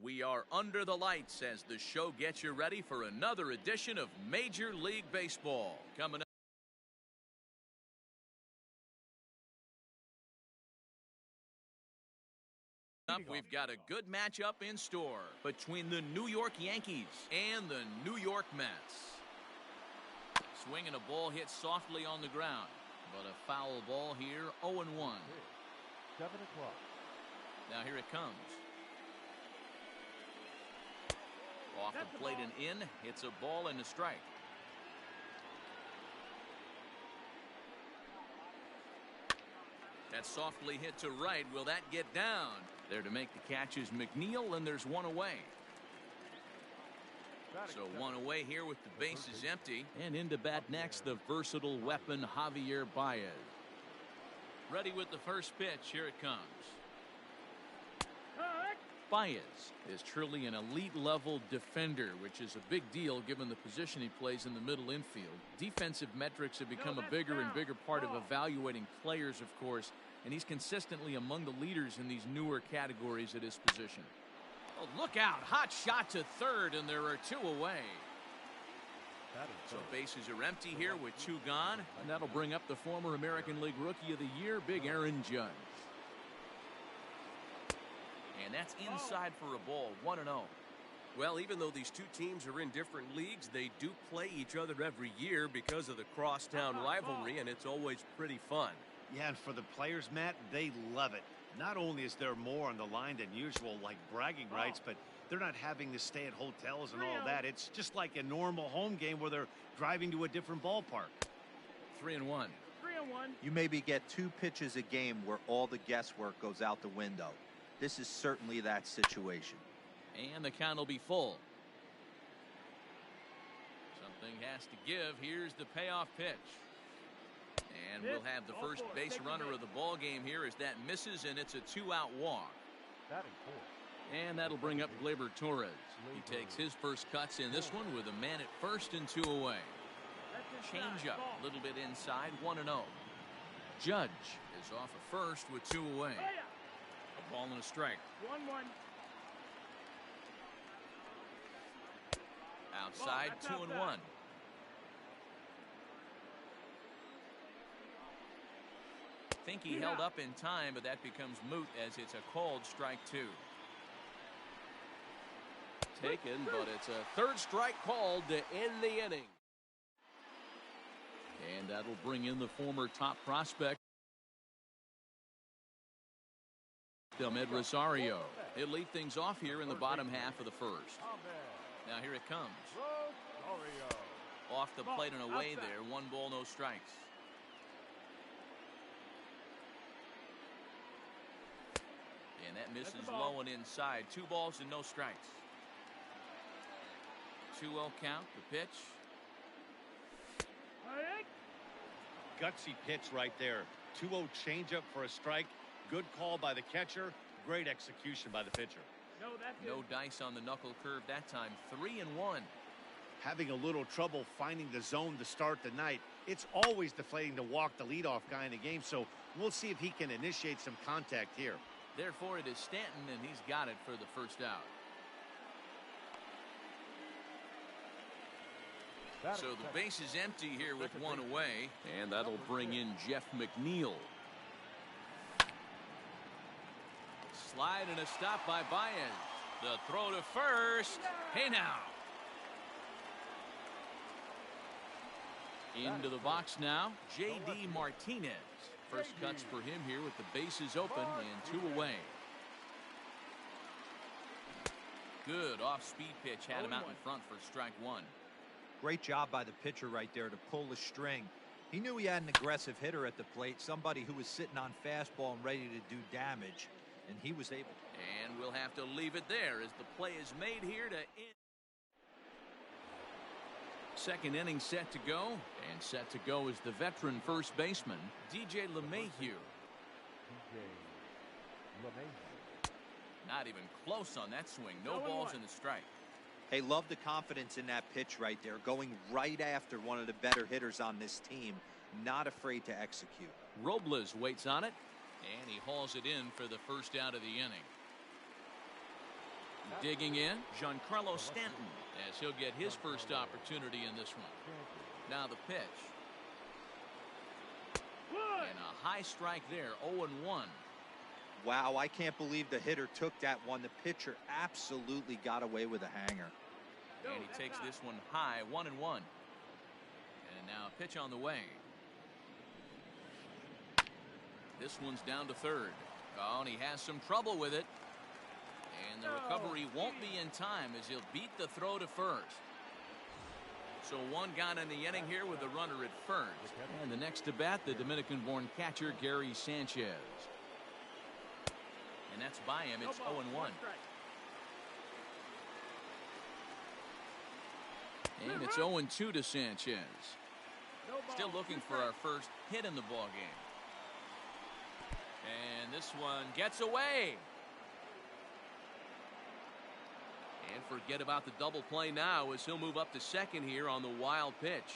We are under the lights as the show gets you ready for another edition of Major League Baseball. Coming up, we've got a good matchup in store between the New York Yankees and the New York Mets. Swinging a ball hit softly on the ground, but a foul ball here, 0-1. 7 o'clock. Now here it comes. Off the plate and in. It's a ball and a strike. That's softly hit to right. Will that get down? There to make the catch is McNeil, and there's one away. So one away here with the bases empty. And into bat next, the versatile weapon Javier Baez. Ready with the first pitch. Here it comes. Baez is truly an elite-level defender, which is a big deal given the position he plays in the middle infield. Defensive metrics have become a bigger and bigger part of evaluating players, of course, and he's consistently among the leaders in these newer categories at his position. Oh, look out. Hot shot to third, and there are two away. So bases are empty here with two gone, and that'll bring up the former American League Rookie of the Year, Big Aaron Judge. And that's inside for a ball, 1-0. Well, even though these two teams are in different leagues, they do play each other every year because of the crosstown rivalry, and it's always pretty fun. Yeah, and for the players, Matt, they love it. Not only is there more on the line than usual, like bragging rights, but they're not having to stay at hotels and all that. It's just like a normal home game where they're driving to a different ballpark. 3-1. 3-1. You maybe get 2 pitches a game where all the guesswork goes out the window. This is certainly that situation. And the count will be full. Something has to give. Here's the payoff pitch. And we'll have the first base runner of the ball game here as that misses, and it's a 2-out walk. And that'll bring up Gleyber Torres. He takes his first cuts in this one with a man at first and 2 away. Change up a little bit inside, 1-0. Judge is off at first with 2 away. A ball and a strike. 1-1. Outside, 2-1. Think he held up in time, but that becomes moot as it's a called strike 2. Taken, but it's a third strike called to end the inning. And that'll bring in the former top prospect, Ahmed Rosario. He'll lead things off here in the bottom half of the first. Now here it comes. Off the plate and away there. 1 ball, no strikes. And that misses low and inside. 2 balls and no strikes. 2-0 count. The pitch. Gutsy pitch right there. 2-0 changeup for a strike. Good call by the catcher. Great execution by the pitcher. No dice on the knuckle curve that time. 3-1. Having a little trouble finding the zone to start the night. It's always deflating to walk the leadoff guy in the game, so we'll see if he can initiate some contact here. Therefore, it is Stanton, and he's got it for the first out. So the base is empty here with 1 away, and that'll bring in Jeff McNeil. Slide and a stop by Baez. The throw to first. Hey now. Into the box now, J.D. Martinez. First cuts for him here with the bases open and 2 away. Good off-speed pitch. Had him out in front for strike 1. Great job by the pitcher right there to pull the string. He knew he had an aggressive hitter at the plate, somebody who was sitting on fastball and ready to do damage, and he was able. And we'll have to leave it there as the play is made here to end. Second inning set to go, and set to go is the veteran first baseman, DJ LeMahieu. Not even close on that swing. No balls in the strike. Hey, love the confidence in that pitch right there, going right after one of the better hitters on this team, not afraid to execute. Robles waits on it, and he hauls it in for the first out of the inning. Digging in Giancarlo Stanton. as he'll get his first opportunity in this one. Now the pitch. And a high strike there, 0-1. Wow, I can't believe the hitter took that one. The pitcher absolutely got away with a hanger. And he takes this one high, 1-1. And now a pitch on the way. This one's down to third. Oh, and he has some trouble with it. And the recovery won't be in time as he'll beat the throw to first. So one gone in the inning here with the runner at first. And the next to bat, the Dominican-born catcher, Gary Sanchez. And that's by him. It's 0-1. And it's 0-2 to Sanchez. Still looking for our first hit in the ballgame. And this one gets away. And forget about the double play now as he'll move up to second here on the wild pitch.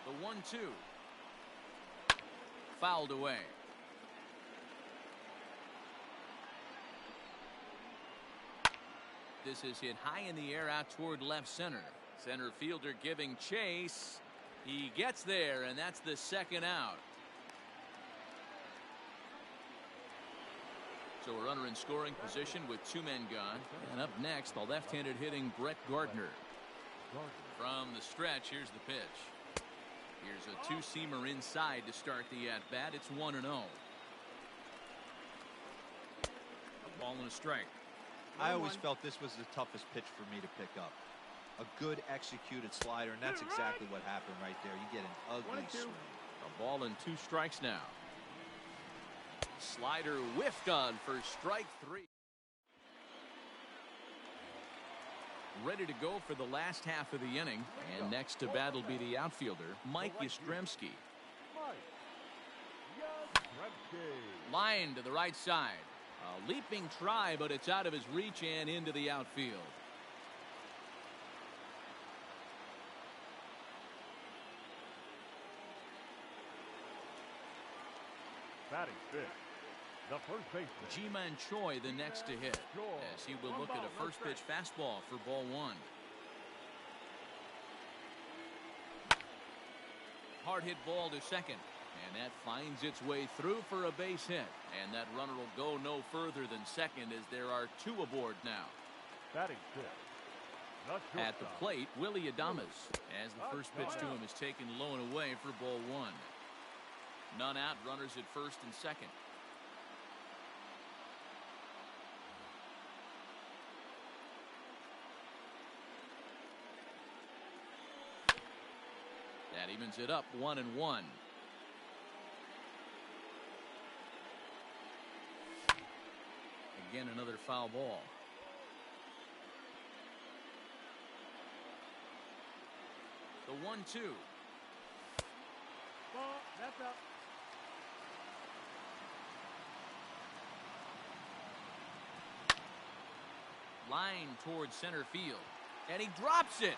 The 1-2. Fouled away. This is hit high in the air out toward left center. Center fielder giving chase. He gets there, and that's the second out. So a runner in scoring position with two men gone. And up next, the left-handed hitting Brett Gardner. From the stretch, here's the pitch. Here's a two-seamer inside to start the at-bat. It's 1-0. A ball and a strike. I always felt this was the toughest pitch for me to pick up. A good executed slider, and that's exactly what happened right there. You get an ugly swing. A ball and 2 strikes now. Slider whiffed on for strike 3. Ready to go for the last half of the inning. And next to bat will be the outfielder, Mike Yastrzemski. Line to the right side. A leaping try, but it's out of his reach and into the outfield. Batting fifth, the first baseman, Ji-Man Choi, the next to hit, as he will look at a first pitch fastball for ball 1. Hard hit ball to second, and that finds its way through for a base hit. And that runner will go no further than second as there are 2 aboard now. batting fifth. At the plate, Willie Adames, as the first pitch to him is taken low and away for ball 1. None out, runners at first and second. That evens it up, 1-1. Again, another foul ball. The 1-2. Ball, that's up. Line towards center field. And he drops it.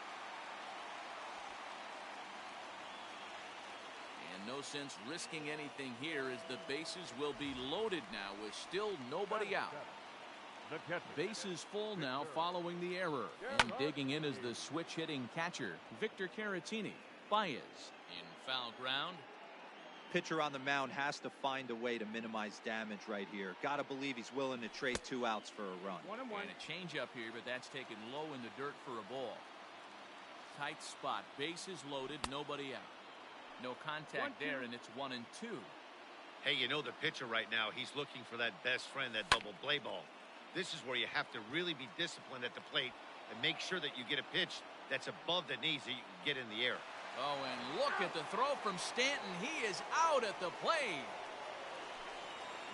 And no sense risking anything here as the bases will be loaded now with still nobody out. Bases full now following the error. And digging in is the switch hitting catcher, Victor Caratini. Baez in foul ground. Pitcher on the mound has to find a way to minimize damage right here. Got to believe he's willing to trade 2 outs for a run. And a change up here, but that's taken low in the dirt for a ball. Tight spot, bases loaded, nobody out. No contact there, and it's 1-2. Hey, you know the pitcher right now, he's looking for that best friend, that double play ball. This is where you have to really be disciplined at the plate and make sure that you get a pitch that's above the knees that you can get in the air. Oh, and look at the throw from Stanton. He is out at the plate.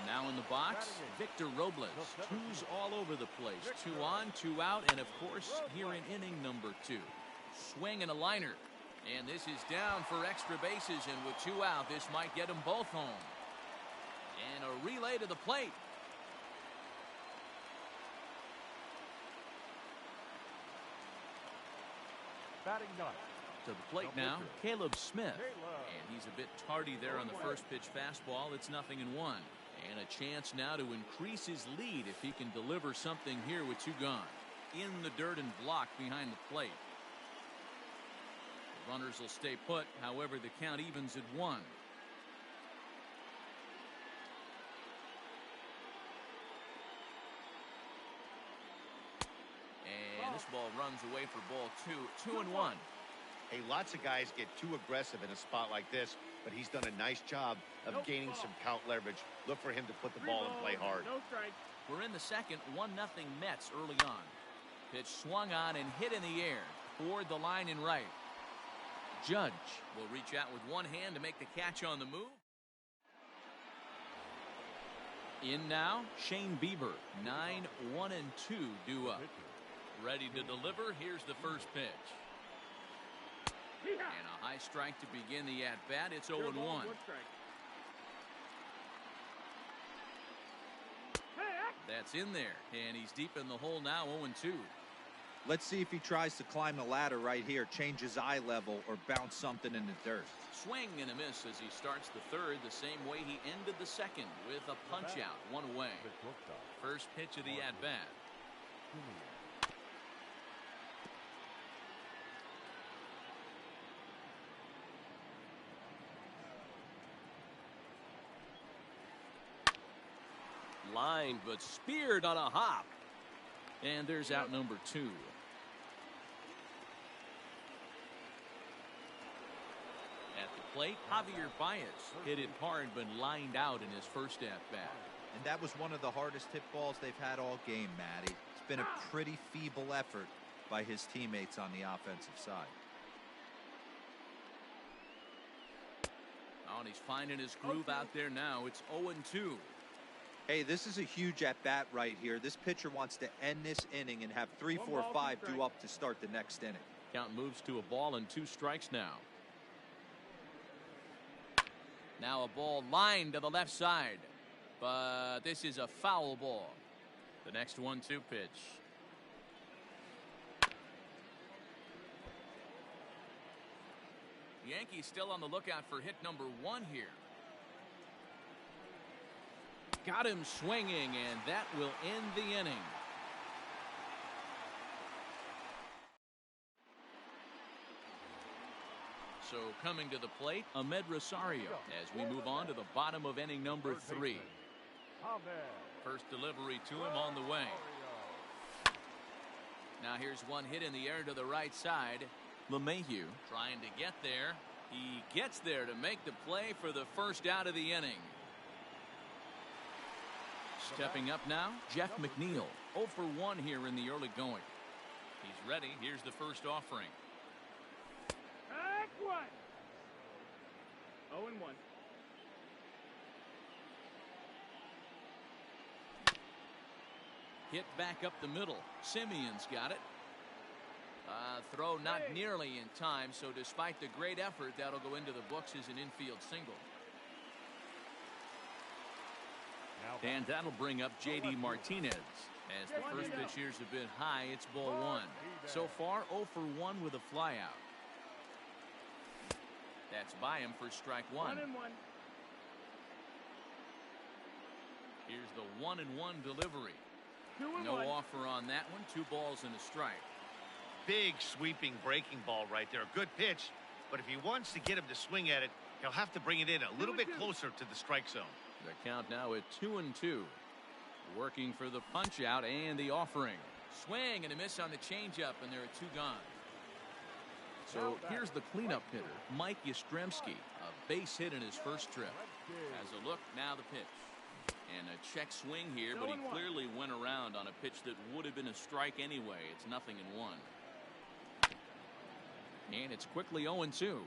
Now in the box, Victor Robles. 2s all over the place. 2 on, 2 out, and of course, here in inning number 2. Swing and a liner. And this is down for extra bases, and with 2 out, this might get them both home. And a relay to the plate. Batting ninth. To the plate now, Caleb Smith. And he's a bit tardy there on the first pitch fastball. It's 0-1. And a chance now to increase his lead if he can deliver something here with 2 gone. In the dirt and blocked behind the plate. The runners will stay put. However, the count evens at 1. And this ball runs away for ball 2. 2-1. Hey, lots of guys get too aggressive in a spot like this, but he's done a nice job of gaining some count leverage. Look for him to put the ball and play hard. No strike. We're in the second. 1-0 Mets early on. Pitch swung on and hit in the air toward the line and right. Judge will reach out with one hand to make the catch on the move. In now, Shane Bieber. 9-1-2 due up. Ready to deliver. Here's the first pitch. And a high strike to begin the at-bat. It's 0-1. That's in there, and he's deep in the hole now, 0-2. Let's see if he tries to climb the ladder right here, change his eye level, or bounce something in the dirt. Swing and a miss as he starts the third the same way he ended the second, with a punch-out, 1 away. First pitch of the at-bat. Lined but speared on a hop. And there's out number 2. At the plate, Javier Baez hit it hard but lined out in his first at-bat. And that was one of the hardest hit balls they've had all game, Matty. It's been a pretty feeble effort by his teammates on the offensive side. Oh, and he's finding his groove out there now. It's 0-2. Hey, this is a huge at-bat right here. This pitcher wants to end this inning and have 3, 4, 5 due up to start the next inning. Count moves to a ball and 2 strikes now. Now a ball lined to the left side. But this is a foul ball. The next 1-2 pitch. Yankees still on the lookout for hit number 1 here. Got him swinging, and that will end the inning. So coming to the plate, Ahmed Rosario as we move on to the bottom of inning number 3. First delivery to him on the way. Now here's one hit in the air to the right side. LeMahieu trying to get there. He gets there to make the play for the first out of the inning. Stepping up now, Jeff McNeil. 0 for 1 here in the early going. He's ready. Here's the first offering. Back 1. 0-1. Hit back up the middle. Simeon's got it. Throw not nearly in time, so despite the great effort, that'll go into the books as an infield single. And that'll bring up J.D. Martinez. As the first pitch here's a bit high, it's ball 1. So far, 0 for 1 with a flyout. That's by him for strike 1. 1-1. Here's the 1-1 delivery. 2-1. No offer on that one. 2 balls and a strike. Big sweeping breaking ball right there. Good pitch, but if he wants to get him to swing at it, he'll have to bring it in a little bit closer to the strike zone. The count now at 2-2. Working for the punch out and the offering. Swing and a miss on the changeup, and there are 2 gone. So here's the cleanup hitter, Mike Yastrzemski. A base hit in his first trip. As a look, now the pitch. And a check swing here, but he clearly went around on a pitch that would have been a strike anyway. It's 0-1. And it's quickly 0-2.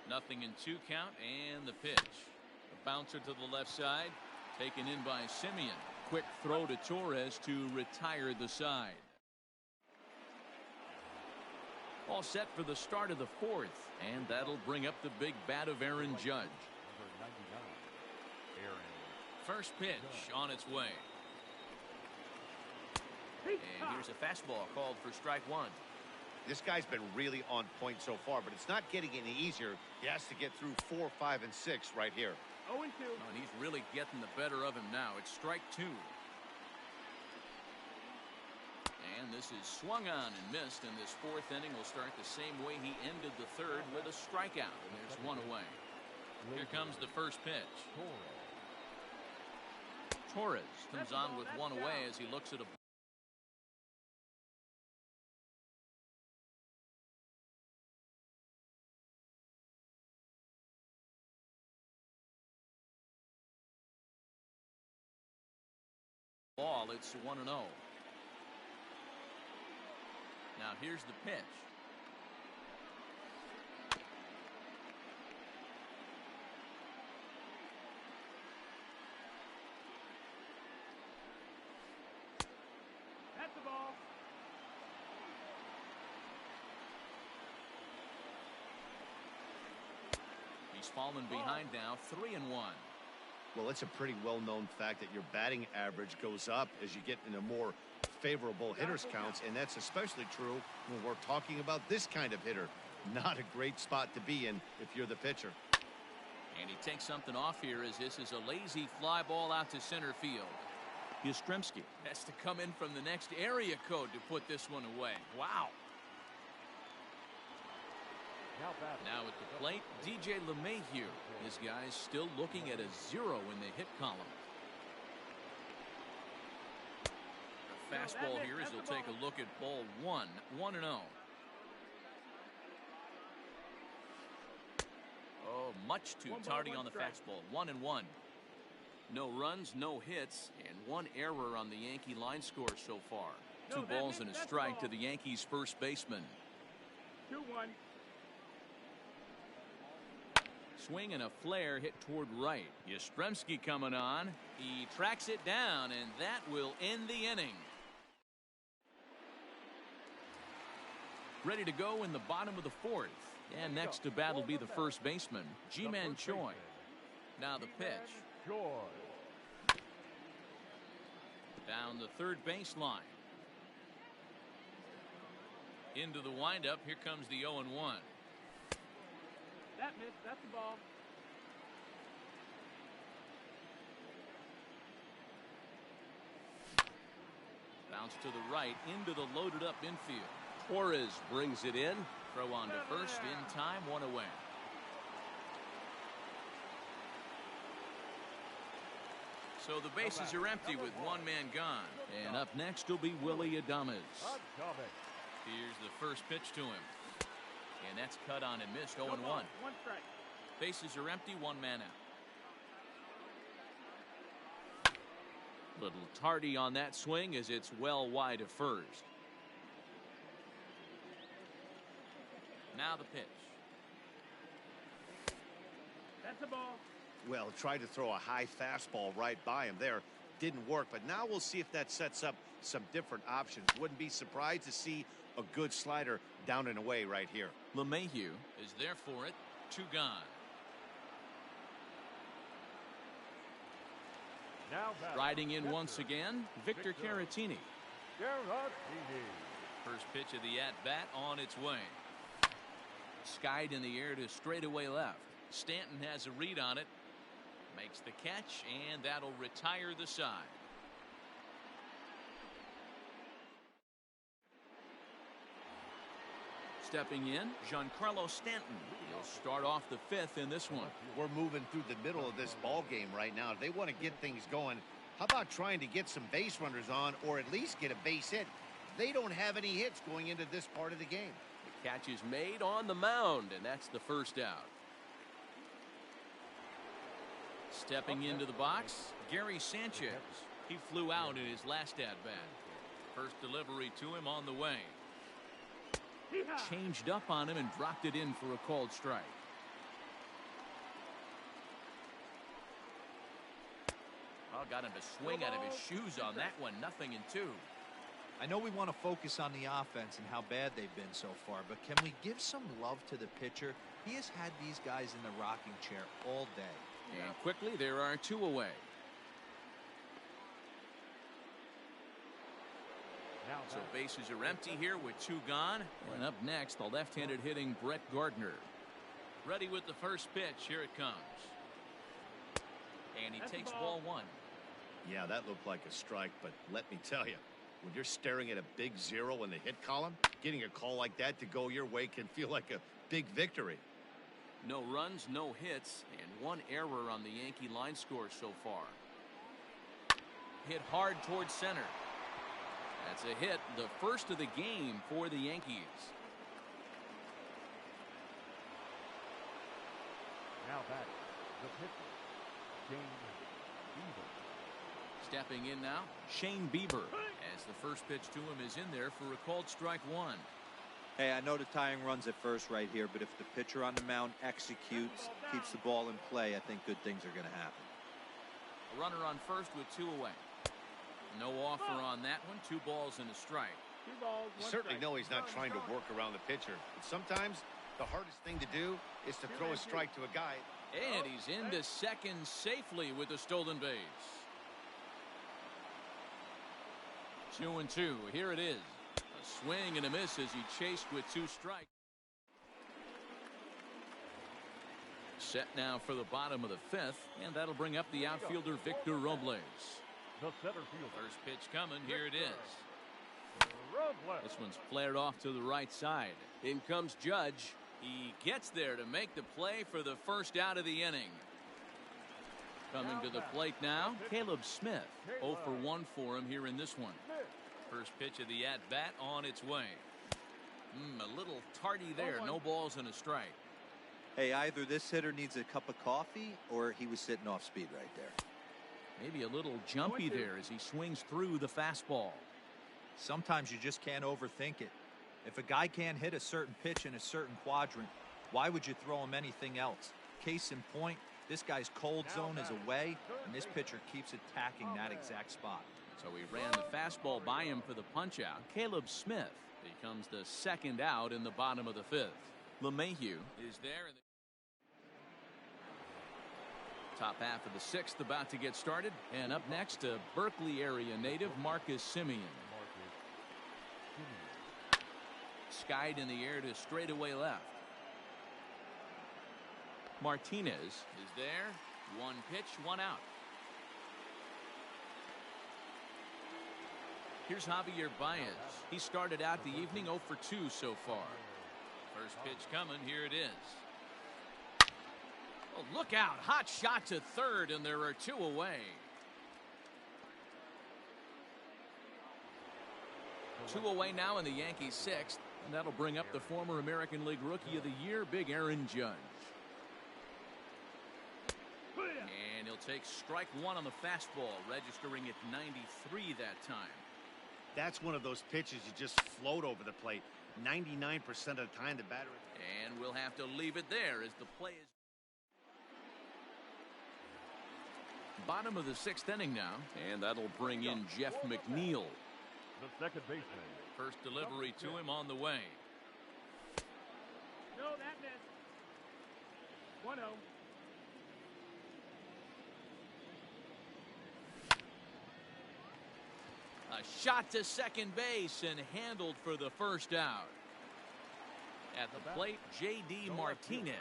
0-2 count and the pitch. A bouncer to the left side. Taken in by Simeon. Quick throw to Torres to retire the side. All set for the start of the 4th. And that'll bring up the big bat of Aaron Judge. First pitch on its way. And here's a fastball called for strike 1. This guy's been really on point so far, but it's not getting any easier. He has to get through 4, 5, and 6 right here. 0-2. And he's really getting the better of him now. It's strike 2. And this is swung on and missed, and this fourth inning will start the same way he ended the third, with a strikeout. And there's one away. Here comes the first pitch. Torres comes on with one away as he looks at a ball. It's 1-0. Now here's the pitch. That's the ball. He's fallen behind now, 3-1. Well, it's a pretty well-known fact that your batting average goes up as you get into more favorable hitters counts, and that's especially true when we're talking about this kind of hitter. Not a great spot to be in if you're the pitcher. And he takes something off here as this is a lazy fly ball out to center field. Yastrzemski has to come in from the next area code to put this one away. Wow. Now at the plate, DJ LeMahieu. His guy's still looking at a 0 in the hit column. The fastball here as he'll take a look at ball 1, 1-0. Oh, much too tardy on the fastball. 1-1. No runs, no hits, and one error on the Yankee line score so far. 2 balls and a strike to the Yankees' first baseman. 2-1. Swing and a flare hit toward right. Yastrzemski coming on. He tracks it down, and that will end the inning. Ready to go in the bottom of the 4th. And next to bat will be the first baseman, Ji-Man Choi. Now the pitch. Down the third baseline. Into the windup. Here comes the 0-1. That missed. That's the ball. Bounce to the right into the loaded up infield. Torres brings it in. Throw on to first in time, 1 away. So the bases are empty with 1 man gone. And up next will be Willy Adames. Here's the first pitch to him. And that's cut on and missed, 0-1. 1 strike. Bases are empty, 1 man out. Little tardy on that swing as it's well wide of first. Now the pitch. That's a ball. Well, tried to throw a high fastball right by him there. Didn't work, but now we'll see if that sets up some different options. Wouldn't be surprised to see a good slider down and away right here. LeMahieu is there for it. 2 gone. Now Riding in once again, Victor Caratini. First pitch of the at-bat on its way. Skied in the air to straightaway left. Stanton has a read on it. Makes the catch, and that'll retire the side. Stepping in, Giancarlo Stanton. He'll start off the 5th in this one. We're moving through the middle of this ball game right now. If they want to get things going, how about trying to get some base runners on, or at least get a base hit? They don't have any hits going into this part of the game. The catch is made on the mound, and that's the first out. Stepping into the box, Gary Sanchez. He flew out in his last at-bat. First delivery to him on the way. Changed up on him and dropped it in for a called strike. Well, got him to swing out of his shoes on that one. 0-2. I know we want to focus on the offense and how bad they've been so far, but can we give some love to the pitcher? He has had these guys in the rocking chair all day. And quickly, there are 2 away. So bases are empty here with 2 gone. And up next, the left-handed hitting Brett Gardner. Ready with the first pitch. Here it comes. And he takes ball 1. Yeah, that looked like a strike, but let me tell you, when you're staring at a big 0 in the hit column, getting a call like that to go your way can feel like a big victory. No runs, no hits, and 1 error on the Yankee line score so far. Hit hard towards center. That's a hit, the first of the game for the Yankees. Now back, the pitcher, Shane Bieber. Stepping in now, Shane Bieber, as the first pitch to him is in there for a called strike 1. Hey, I know the tying runs at first right here, but if the pitcher on the mound executes, keeps the ball in play, I think good things are going to happen. A runner on first with 2 away. No offer on that one. 2 balls and a strike. 2 balls, 1 You certainly strike. know he's not trying to work around the pitcher, but sometimes the hardest thing to do is to throw a strike to a guy. And he's into second safely with a stolen base. 2-2. Here it is. A swing and a miss as he chased with 2 strikes. Set now for the bottom of the 5th, and that'll bring up the outfielder Victor Robles. The center fielder. First pitch coming. Here it is. Robles. This one's flared off to the right side. In comes Judge. He gets there to make the play for the first out of the inning. Coming to the plate now, Caleb Smith. 0 for 1 for him here in this one. First pitch of the at-bat on its way. A little tardy there. No balls and a strike. Hey, either this hitter needs a cup of coffee or he was sitting off speed right there. Maybe a little jumpy there as he swings through the fastball. Sometimes you just can't overthink it. If a guy can't hit a certain pitch in a certain quadrant, why would you throw him anything else? Case in point, this guy's cold zone is away, and this pitcher keeps attacking that exact spot. So he ran the fastball by him for the punch-out. Caleb Smith becomes the second out in the bottom of the 5th. LeMahieu is there. In the top half of the 6th about to get started. And up next, a Berkeley area native, Marcus Semien. Skied in the air to straightaway left. Martinez is there. 1 pitch, 1 out. Here's Javier Baez. He started out the evening 0 for 2 so far. First pitch coming. Here it is. Oh, look out. Hot shot to third, and there are 2 away. 2 away now in the Yankees 6th, and that'll bring up the former American League Rookie of the Year, Big Aaron Judge. And he'll take strike 1 on the fastball, registering at 93 that time. That's one of those pitches you just float over the plate. 99% of the time the batter. And we'll have to leave it there as the play is. Bottom of the 6th inning now, and that'll bring in Jeff McNeil. The second baseman. First delivery to him on the way. No, that missed. 1-0. A shot to second base and handled for the first out. At the plate, J.D. Martinez.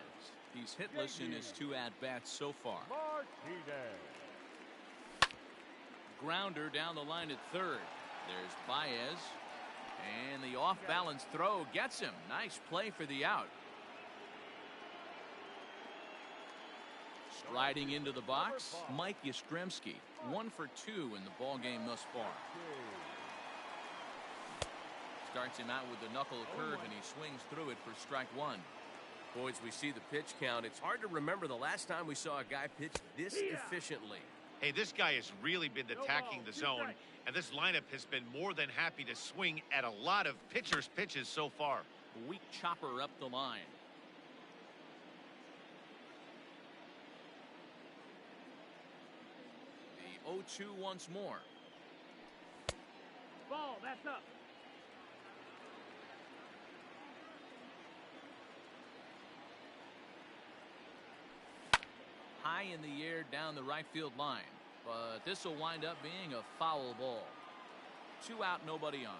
He's hitless in his 2 at-bats so far. Martinez. Grounder down the line at third. There's Baez. And the off-balance throw gets him. Nice play for the out. Striding into the box, Mike Yastrzemski. 1 for 2 in the ballgame thus far. Starts him out with the knuckle curve, and he swings through it for strike 1. Boys, we see the pitch count. It's hard to remember the last time we saw a guy pitch this efficiently. Hey, this guy has really been attacking the zone, and this lineup has been more than happy to swing at a lot of pitchers' pitches so far. Weak chopper up the line. The 0-2 once more. Ball, that's up. High in the air down the right field line, but this will wind up being a foul ball. 2 out, nobody on.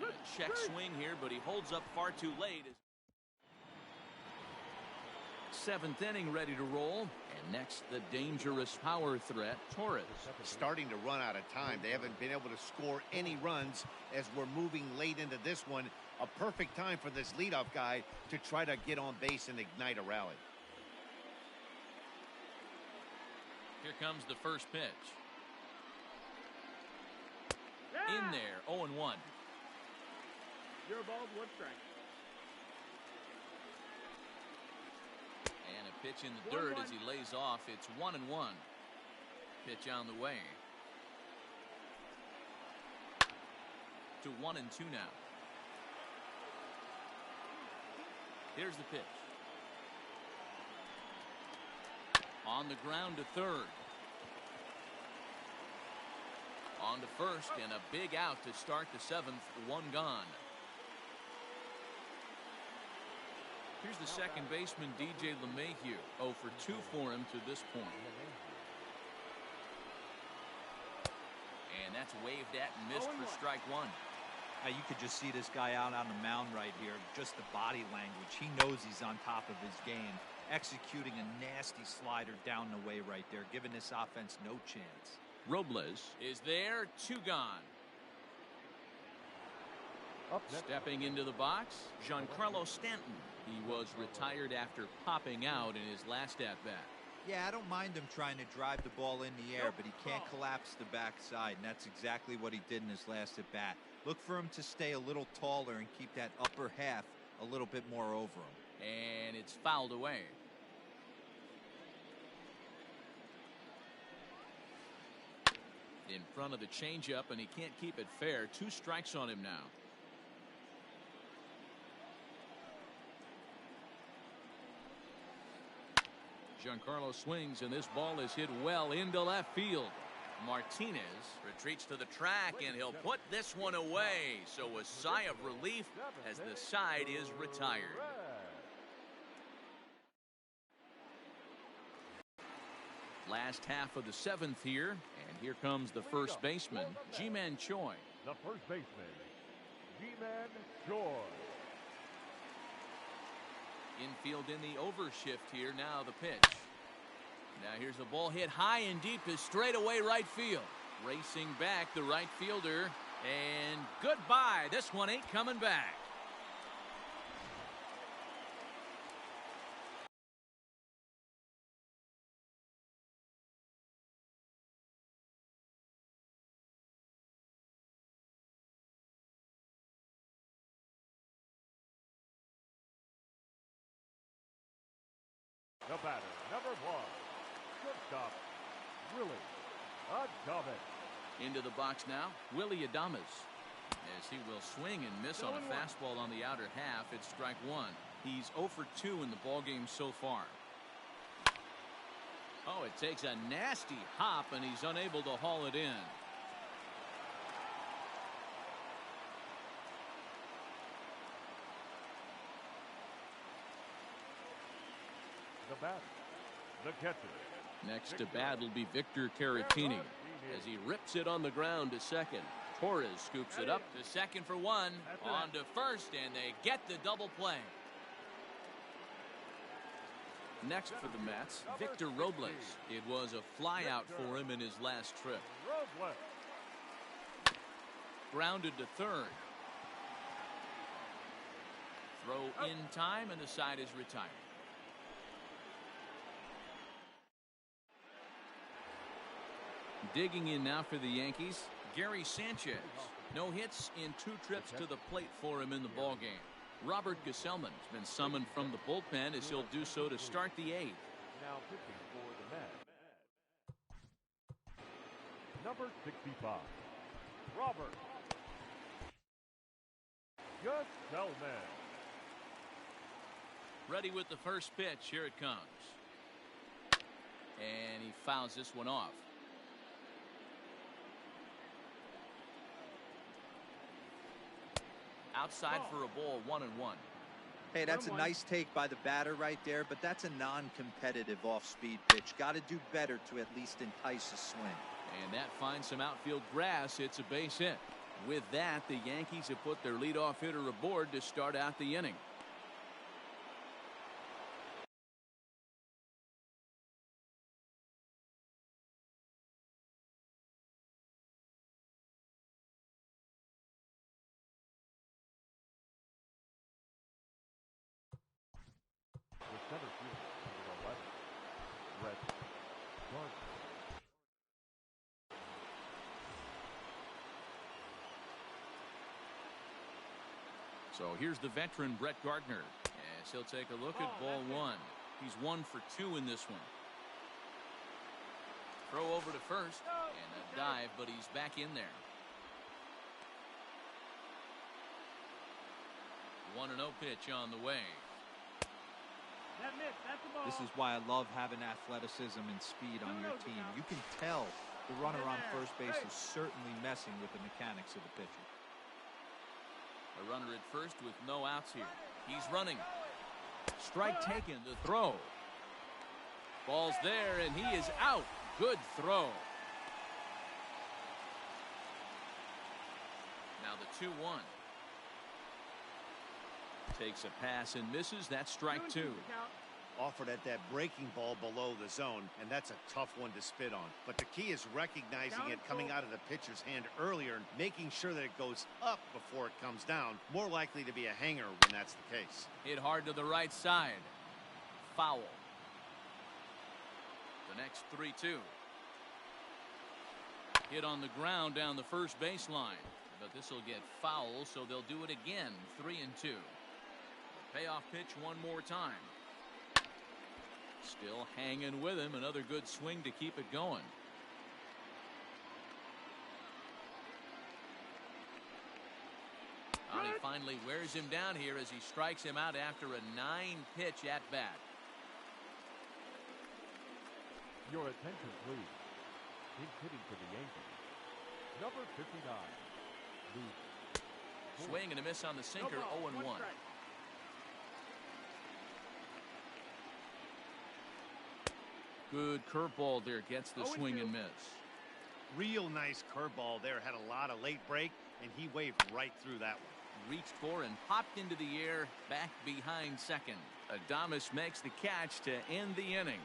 And a check swing here, but he holds up far too late. Seventh inning ready to roll. And next, the dangerous power threat, Torres. Starting to run out of time. They haven't been able to score any runs as we're moving late into this one. A perfect time for this leadoff guy to try to get on base and ignite a rally. Here comes the first pitch. In there, 0-1. Your ball, 1 strike. And a pitch in the dirt as he lays off. It's 1-1. Pitch on the way. To 1-2 now. Here's the pitch. On the ground to third. On to first, and a big out to start the seventh. 1 gone. Here's the second baseman, DJ LeMahieu. 0 for 2 for him to this point. And that's waved at and missed for strike 1. Now you could just see this guy out on the mound right here. Just the body language. He knows he's on top of his game. Executing a nasty slider down the way right there, giving this offense no chance. Robles is there. 2 gone. Stepping into the box, Giancarlo Stanton. He was retired after popping out in his last at-bat. Yeah, I don't mind him trying to drive the ball in the air, but he can't collapse the backside, and that's exactly what he did in his last at-bat. Look for him to stay a little taller and keep that upper half a little bit more over him. And it's fouled away. In front of the changeup, and he can't keep it fair. 2 strikes on him now. Giancarlo swings, and this ball is hit well into left field. Martinez retreats to the track, and he'll put this one away. So a sigh of relief as the side is retired. Last half of the 7th here, and here comes the first baseman, Ji-Man Choi. The first baseman, Ji-Man Choi. Infield in the overshift here. Now the pitch. Now here's a ball hit high and deep to straightaway right field. Racing back the right fielder, and goodbye. This one ain't coming back. The batter, number 1, shortstop, Willie Adames. Into the box now, Willie Adames. As he will swing and miss on a fastball on the outer half. It's strike 1. He's 0 for 2 in the ballgame so far. Oh, it takes a nasty hop, and he's unable to haul it in. The batter, the catcher. Next to bat will be Victor Caratini as he rips it on the ground to second. Torres scoops it up to second for 1. On to first, and they get the double play. Next for the Mets, Victor Robles. It was a flyout for him in his last trip. Grounded to third. Throw in time, and the side is retired. Digging in now for the Yankees, Gary Sanchez. No hits in 2 trips to the plate for him in the ballgame. Robert Gesellman has been summoned from the bullpen as he'll do so to start the 8th. Now pitching for the Mets, number 65, Robert Gesellman. Ready with the first pitch. Here it comes. And he fouls this one off. Outside for a ball, 1-1. Hey, that's a nice take by the batter right there, but that's a non-competitive off-speed pitch. Got to do better to at least entice a swing. And that finds some outfield grass. It's a base hit. With that, the Yankees have put their leadoff hitter aboard to start out the inning. The center fielder, number 11, Brett Gardner. So here's the veteran Brett Gardner as he'll take a look at ball one. He's 1 for 2 in this one. Throw over to first and a dive, but he's back in there. 1-0 pitch on the way. This is why I love having athleticism and speed on your team. You can tell the runner on first base is certainly messing with the mechanics of the pitcher. A runner at first with no outs here. He's running. Strike taken, the throw. Ball's there, and he is out. Good throw. Now the 2-1. Takes a pass and misses. That's strike 2. Offered at that breaking ball below the zone, and that's a tough one to spit on. But the key is recognizing it coming out of the pitcher's hand earlier and making sure that it goes up before it comes down. More likely to be a hanger when that's the case. Hit hard to the right side. Foul. The next 3-2. Hit on the ground down the first baseline. But this will get foul, so they'll do it again. 3-2. Payoff pitch one more time. Still hanging with him. Another good swing to keep it going. He finally wears him down here as he strikes him out after a 9-pitch at bat. Your attention, please. He's hitting for the Yankees. Number 59. Luke. Swing and a miss on the sinker. 0-1. Good curveball there. Gets the swing and miss. Real nice curveball there. Had a lot of late break, and he waved right through that one. Reached for and popped into the air back behind second. Adames makes the catch to end the inning.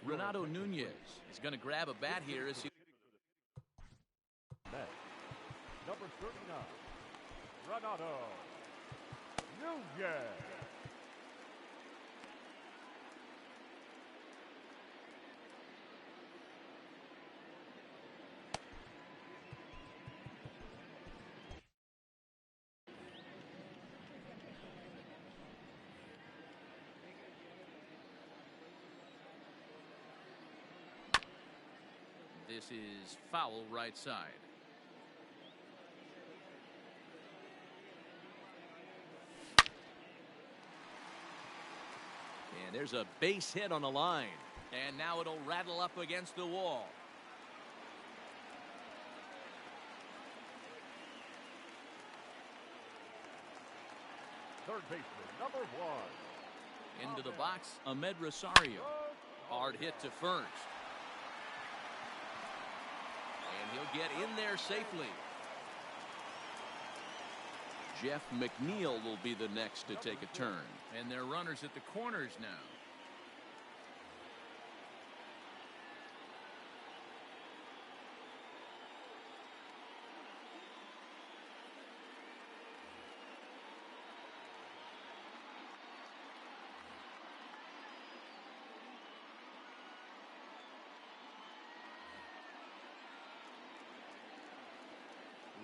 Renato Nunez is going to grab a bat here as he. Number 39. Renato Nunez. This is foul right side. And there's a base hit on the line. And now it'll rattle up against the wall. Third baseman, number 1. Into the box, Ahmed Rosario. Hard hit to first. And he'll get in there safely. Jeff McNeil will be the next to take a turn. And they're runners at the corners now.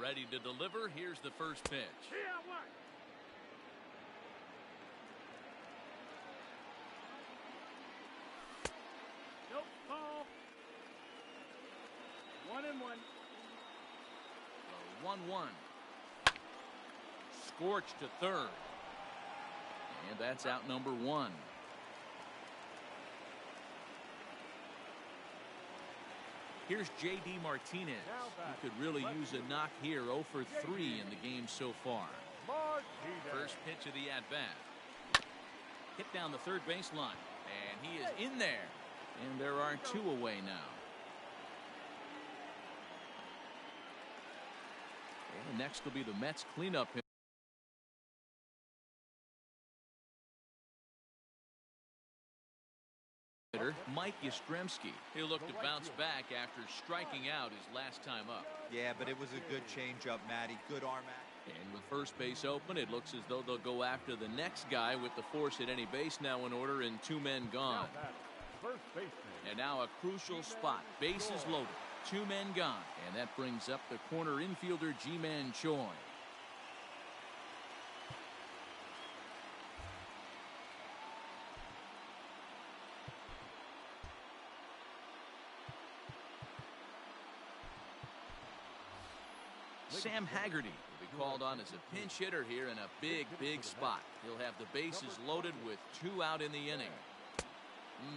Ready to deliver. Here's the first pitch. Nope, ball. 1-1. 1-1. scorched to third. And that's out number one. Here's J.D. Martinez. He could really use a knock here. 0 for 3 in the game so far. First pitch of the at-bat. Hit down the third baseline. And he is in there. And there are 2 away now. And next will be the Mets cleanup hitter, Mike Yastrzemski. He'll look to bounce back after striking out his last time up. Yeah, but it was a good changeup, Matty. Good arm action. And with first base open, it looks as though they'll go after the next guy with the force at any base now in order and 2 men gone. And now a crucial spot. Bases loaded. 2 men gone. And that brings up the corner infielder Ji-Man Choi. Sam Haggerty will be called on as a pinch hitter here in a big spot. He'll have the bases loaded with 2 out in the inning.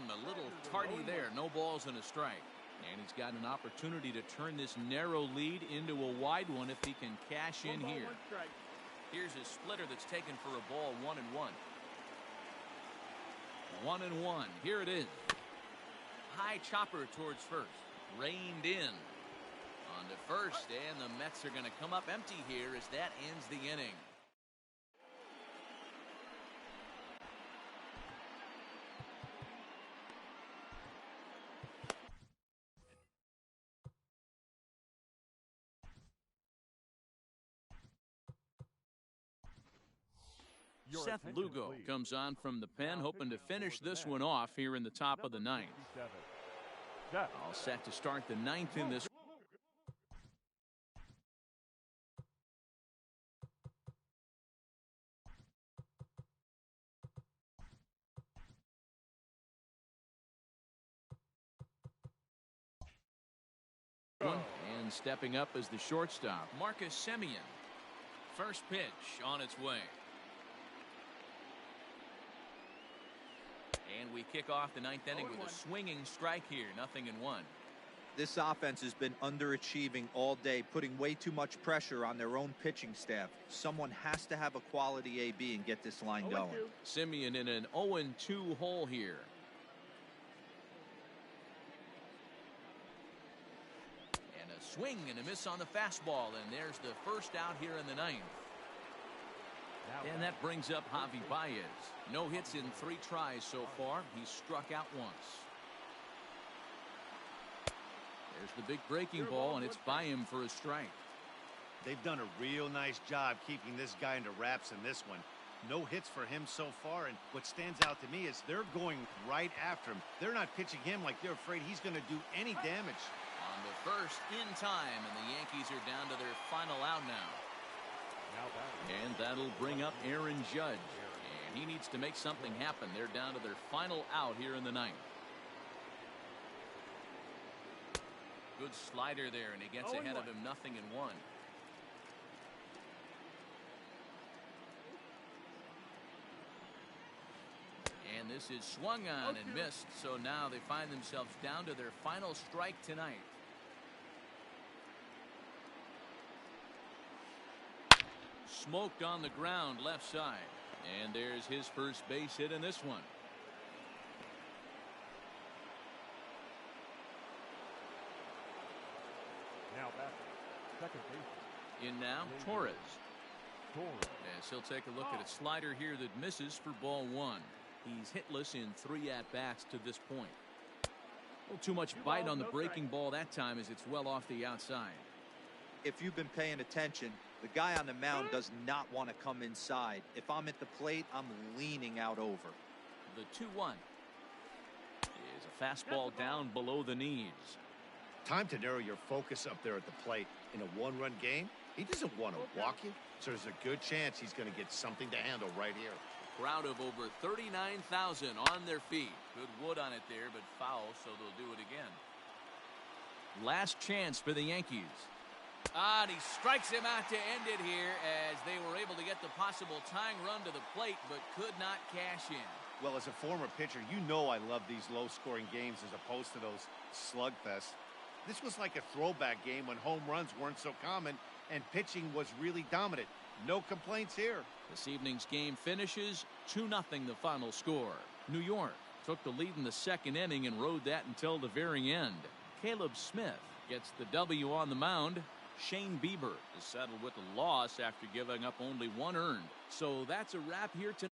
A little tardy there. No balls and a strike. And he's got an opportunity to turn this narrow lead into a wide one if he can cash in here. Here's his splitter that's taken for a ball. 1-1. 1-1. Here it is. High chopper towards first. Reined in. On to first, and the Mets are going to come up empty here as that ends the inning. Seth Lugo comes on from the pen, hoping to finish this one off here in the top of the 9th. All set to start the 9th in this. And stepping up as the shortstop, Marcus Semien. First pitch on its way. And we kick off the 9th inning with a swinging strike here. 0-1. This offense has been underachieving all day, putting way too much pressure on their own pitching staff. Someone has to have a quality AB and get this line going. Semien in an 0-2 hole here. And a swing and a miss on the fastball, and there's the first out here in the 9th. And that brings up Javi Baez. No hits in 3 tries so far. He's struck out once. There's the big breaking ball, and it's by him for a strike. They've done a real nice job keeping this guy under wraps in this one. No hits for him so far, and what stands out to me is they're going right after him. They're not pitching him like they're afraid he's going to do any damage. On the first in time, and the Yankees are down to their final out now. And that'll bring up Aaron Judge. And he needs to make something happen. They're down to their final out here in the 9th. Good slider there, and he gets ahead of him. 0-1. And this is swung on and missed. So now they find themselves down to their final strike tonight. Smoked on the ground left side. And there's his first base hit in this one. Now back, second base. In now, Torres. As he'll take a look at a slider here that misses for ball 1. He's hitless in 3 at-bats to this point. A little too much bite on the breaking ball that time as it's well off the outside. If you've been paying attention, the guy on the mound does not want to come inside. If I'm at the plate, I'm leaning out over. The 2-1 is a fastball down below the knees. Time to narrow your focus up there at the plate. In a 1-run game, he doesn't want to walk you, so there's a good chance he's going to get something to handle right here. Crowd of over 39,000 on their feet. Good wood on it there, but foul, so they'll do it again. Last chance for the Yankees. And he strikes him out to end it here as they were able to get the possible tying run to the plate but could not cash in. Well, as a former pitcher, you know I love these low-scoring games as opposed to those slugfests. This was like a throwback game when home runs weren't so common and pitching was really dominant. No complaints here. This evening's game finishes 2-0 the final score. New York took the lead in the second inning and rode that until the very end. Caleb Smith gets the W on the mound. Shane Bieber is settled with a loss after giving up only 1 earned. So that's a wrap here tonight.